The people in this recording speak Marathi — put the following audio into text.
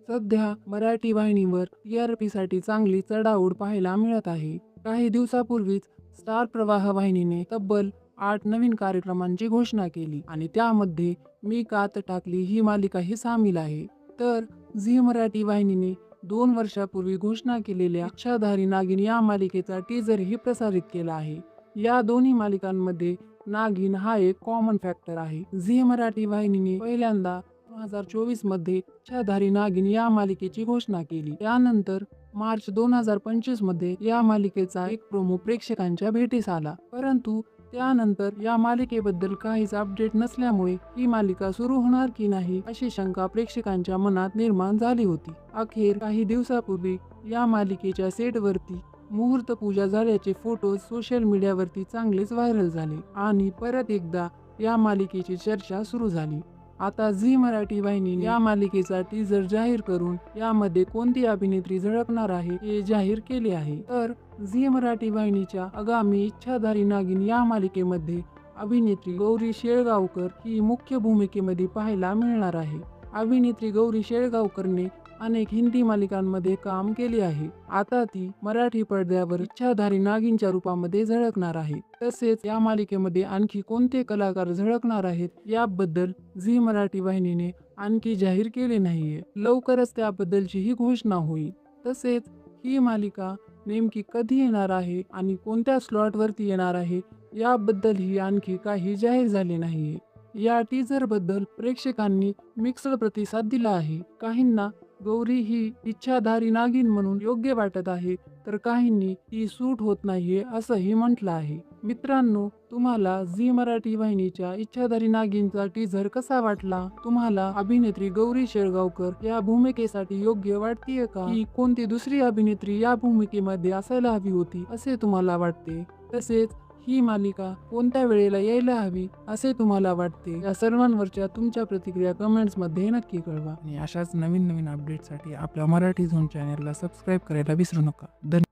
सध्या मराठी वाहिनीवर TRP साठी चांगली चढाओढ पाहायला मिळत आहे. काही दिवसापूर्वीच स्टार प्रवाह वाहिनीने तब्बल 8 नवीन कार्यक्रमांची घोषणा केली आणि त्यामध्ये मी कात टाकली ही मालिकाही सामील आहे. तर झी मराठी वाहिनीने 2 वर्षापूर्वी घोषणा केलेल्या इच्छाधारी नागिन या मालिकेचा टीझरही प्रसारित केला आहे. या दोन्ही मालिकांमध्ये नागिन हा एक कॉमन फॅक्टर आहे. झी मराठी वाहिनीने पहिल्यांदा 2024 मध्ये इच्छाधारी नागिन या मालिकेची घोषणा केली. त्यानंतर मार्च 2025 मध्ये या मालिकेचा एक प्रोमो प्रेक्षकांच्या भेटीस आला. परंतु त्यानंतर या मालिकेबद्दल काहीच अपडेट नसल्यामुळे ही मालिका सुरू होणार की नाही अशी शंका प्रेक्षकांच्या मनात निर्माण झाली होती. अखेर काही दिवसापूर्वी या मालिकेच्या सेटवरती मुहूर्त पूजा झाल्याचे फोटो सोशल मीडियावरती चांगलेच व्हायरल झाले आणि परत एकदा या मालिकेची चर्चा सुरू झाली. आता झी मराठी वाहिनीने या मालिकेचा टीझर जाहीर करून यामध्ये कोणती अभिनेत्री झळकणार आहे हे जाहीर केले आहे. तर झी मराठी वाहिनीच्या आगामी इच्छाधारी नागिन या मालिकेमध्ये अभिनेत्री गौरी शेळगावकर ही मुख्य भूमिकेमध्ये पाहायला मिळणार आहे. अभिनेत्री गौरी शेळगावकरने अनेक हिंदी मालिकांमध्ये काम केले आहे. आता ती मराठी पडद्यावर इच्छाधारी नागिनच्या रूपामध्ये झळकणार आहे. तसेच या मालिकेमध्ये आणखी कोणते कलाकार झळकणार आहेत याबद्दल झी मराठी वाहिनीने आणखी जाहीर केले नाहीये. लवकरच त्याबद्दलची ही घोषणा होईल. तसेच ही मालिका नेमकी कधी येणार आहे आणि कोणत्या स्लॉटवरती येणार आहे याबद्दलही आणखी काही जाहीर झाले नाहीये. या टीझर बद्दल प्रेक्षकांनी मिक्स्ड प्रतिसाद दिला आहे. काहींना गौरी ही इच्छाधारी नागिन म्हणून योग्य वाटत आहे, तर काहींनी ती सूट होत नाहीये असंही म्हटलं आहे. मित्रांनो, तुम्हाला झी मराठी वाहिनीच्या इच्छाधारी नागिनचा टीझर कसा वाटला? तुम्हाला अभिनेत्री गौरी शेळगावकर या भूमिकेसाठी योग्य वाटतेय का, की कोणती दुसरी अभिनेत्री या भूमिकेमध्ये असायला हवी होती असे तुम्हाला वाटते? तसेच ही मालिका कोणत्या वेळेला यायला हवी असे तुम्हाला वाटते? या सर्वांवरच्या तुमच्या प्रतिक्रिया कमेंट्स मध्ये नक्की कळवा आणि अशाच नवीन अपडेटसाठी आपल्या मराठी झोन चॅनलला सबस्क्राईब करायला विसरू नका. धन्यवाद.